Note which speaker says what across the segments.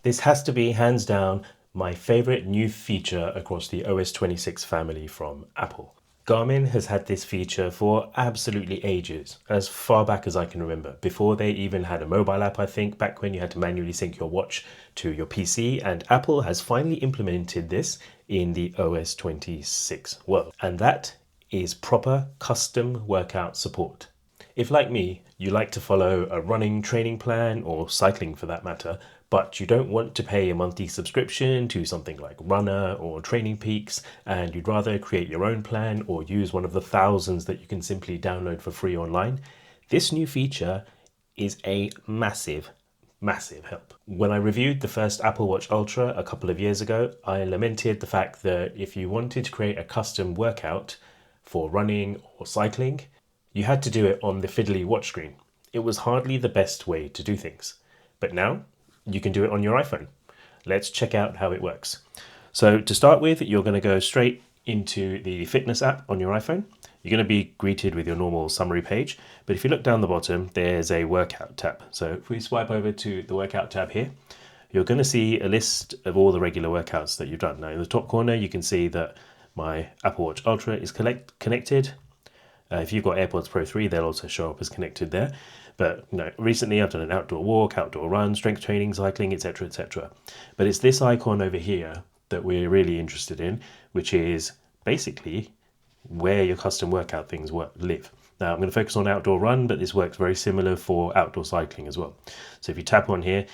Speaker 1: This has to be, hands down, my favorite new feature across the OS26 family from Apple. Garmin has had this feature for absolutely ages, as far back as I can remember, before they even had a mobile app, I think, back when you had to manually sync your watch to your PC, and Apple has finally implemented this in the OS26 world, and that is proper custom workout support. If, like me, you like to follow a running training plan, or cycling for that matter, but you don't want to pay a monthly subscription to something like Runner or Training Peaks, and you'd rather create your own plan or use one of the thousands that you can simply download for free online, this new feature is a massive help. When I reviewed the first Apple Watch Ultra a couple of years ago, I lamented the fact that if you wanted to create a custom workout for running or cycling, you had to do it on the fiddly watch screen. It was hardly the best way to do things. But now, you can do it on your iPhone. Let's check out how it works. So to start with, you're going to go straight into the fitness app on your iPhone. You're going to be greeted with your normal summary page, but if you look down the bottom, there's a workout tab. So if we swipe over to the workout tab here, you're going to see a list of all the regular workouts that you've done. Now in the top corner, you can see that my Apple Watch Ultra is connected. If you've got AirPods Pro 3, they'll also show up as connected there. But recently I've done an outdoor walk, outdoor run, strength training, cycling, etc., etc. But it's this icon over here that we're really interested in, which is basically where your custom workout things live. Now I'm going to focus on outdoor run, but this works very similar for outdoor cycling as well. So if you tap on here,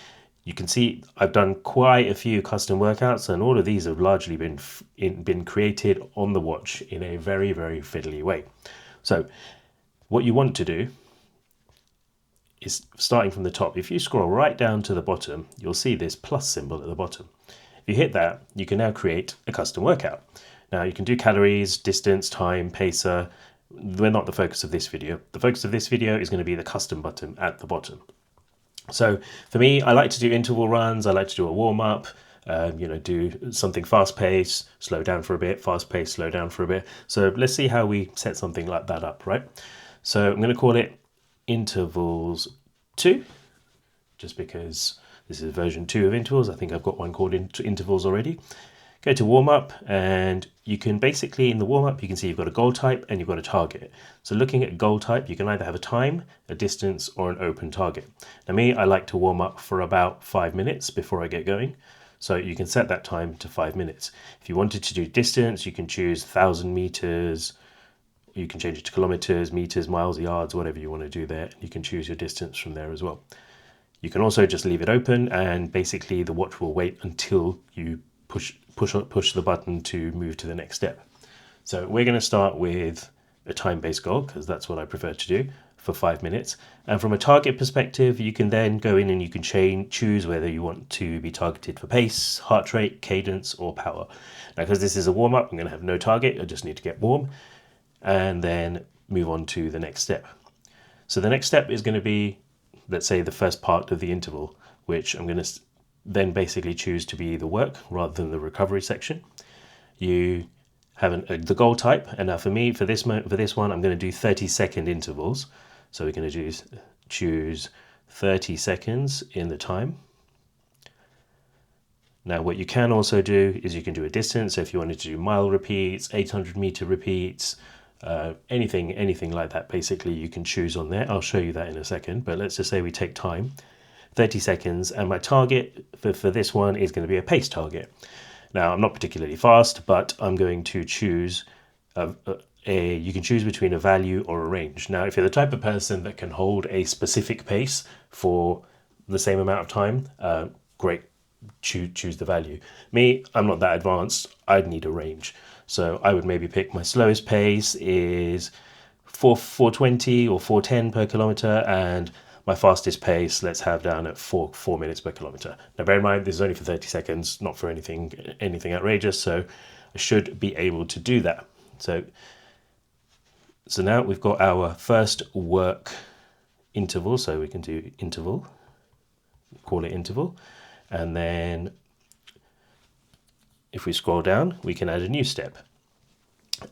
Speaker 1: you can see I've done quite a few custom workouts, and all of these have largely been created on the watch in a very, very fiddly way. So what you want to do is, starting from the top, if you scroll right down to the bottom, you'll see this plus symbol at the bottom. If you hit that, you can now create a custom workout. Now you can do calories, distance, time, pacer. We're not the focus of this video. The focus of this video is going to be the custom button at the bottom. So for me, I like to do interval runs. I like to do a warm-up, do something fast-paced, slow down for a bit, fast-paced, slow down for a bit. So let's see how we set something like that up, right? So I'm going to call it intervals 2, just because this is version 2 of intervals. I think I've got one called intervals already. Go to warm-up, and you can basically, in the warm-up, you can see you've got a goal type and you've got a target. So looking at goal type, you can either have a time, a distance, or an open target. Now me, I like to warm up for about 5 minutes before I get going. So you can set that time to 5 minutes. If you wanted to do distance, you can choose 1,000 meters, you can change it to kilometers, meters, miles, yards, whatever you want to do there. You can choose your distance from there as well. You can also just leave it open, and basically the watch will wait until you push the button to move to the next step. So we're going to start with a time-based goal, because that's what I prefer to do, for 5 minutes. And from a target perspective, you can then go in and you can choose whether you want to be targeted for pace, heart rate, cadence, or power. Now, because this is a warm-up, I'm going to have no target. I just need to get warm and then move on to the next step. So the next step is going to be, let's say, the first part of the interval, which I'm going to then basically choose to be the work rather than the recovery section. You have the goal type, and now for me, for this one, I'm going to do 30-second intervals. So we're going to choose 30 seconds in the time. Now what you can also do is you can do a distance. So if you wanted to do mile repeats, 800-meter repeats, anything like that, basically you can choose on there. I'll show you that in a second, but let's just say we take time, 30 seconds, and my target for this one is going to be a pace target. Now I'm not particularly fast, but I'm going to choose you can choose between a value or a range. Now if you're the type of person that can hold a specific pace for the same amount of time, great, choose the value. Me, I'm not that advanced. I'd need a range. So I would maybe pick my slowest pace is 420 or 410 per kilometer, and my fastest pace, let's have down at 4 minutes per kilometer. Now bear in mind, this is only for 30 seconds, not for anything outrageous, so I should be able to do that. So now we've got our first work interval, so we can do interval, call it interval, and then if we scroll down, we can add a new step.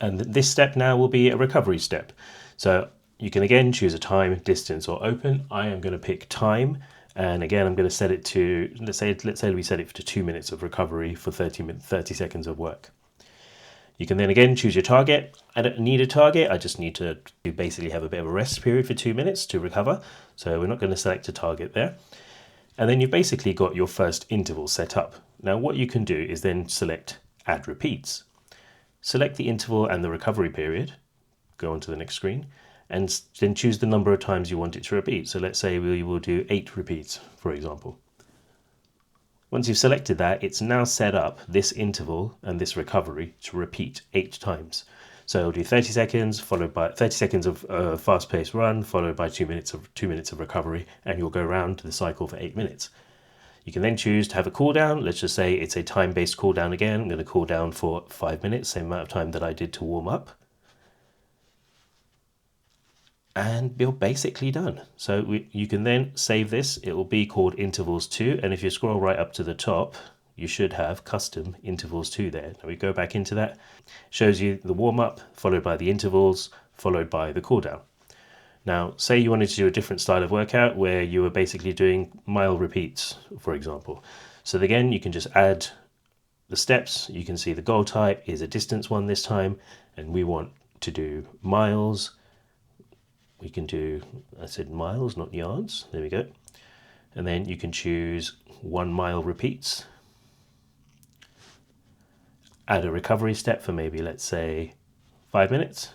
Speaker 1: And this step now will be a recovery step. So you can again choose a time, distance, or open. I am going to pick time, And again, I'm going to set it to, let's say we set it to 2 minutes of recovery for 30 seconds of work. You can then again choose your target. I don't need a target, I just need to basically have a bit of a rest period for 2 minutes to recover. So we're not going to select a target there. And then you've basically got your first interval set up. Now what you can do is then select add repeats. Select the interval and the recovery period, go on to the next screen, and then choose the number of times you want it to repeat. So let's say we will do 8 repeats, for example. Once you've selected that, it's now set up this interval and this recovery to repeat 8 times. So it'll do 30 seconds, followed by 30 seconds of fast-paced run, followed by 2 minutes of recovery, and you'll go around the cycle for 8 minutes. You can then choose to have a cooldown. Let's just say it's a time-based cooldown again. I'm going to cool down for 5 minutes, same amount of time that I did to warm up. And you're basically done. So you can then save this. It will be called intervals 2, and if you scroll right up to the top, you should have custom intervals 2 there. Now we go back into that. Shows you the warm-up, followed by the intervals, followed by the cooldown. Now, say you wanted to do a different style of workout where you were basically doing mile repeats, for example. So again, you can just add the steps. You can see the goal type is a distance one this time, and we want to do miles. We can do, I said miles, not yards. There we go. And then you can choose 1 mile repeats. Add a recovery step for maybe, let's say, 5 minutes.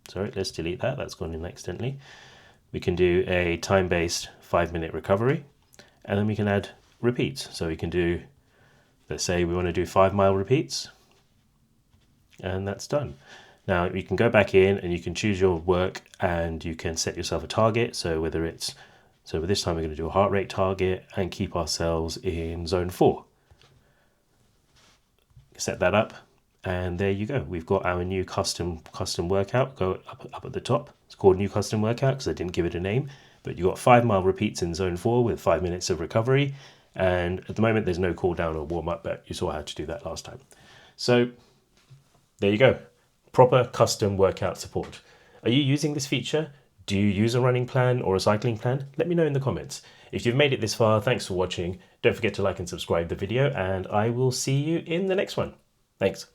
Speaker 1: Sorry, let's delete that. That's gone in accidentally. We can do a time-based 5-minute recovery. And then we can add repeats. So we can do, let's say we want to do 5 mile repeats. And that's done. Now you can go back in and you can choose your work and you can set yourself a target. So whether it's, so this time we're going to do a heart rate target and keep ourselves in zone 4. Set that up and there you go. We've got our new custom workout. Go up at the top. It's called new custom workout because I didn't give it a name, but you got 5 mile repeats in zone 4 with 5 minutes of recovery. And at the moment there's no cool down or warm up, but you saw how to do that last time. So there you go. Proper custom workout support. Are you using this feature? Do you use a running plan or a cycling plan? Let me know in the comments. If you've made it this far, thanks for watching. Don't forget to like and subscribe the video, and I will see you in the next one. Thanks.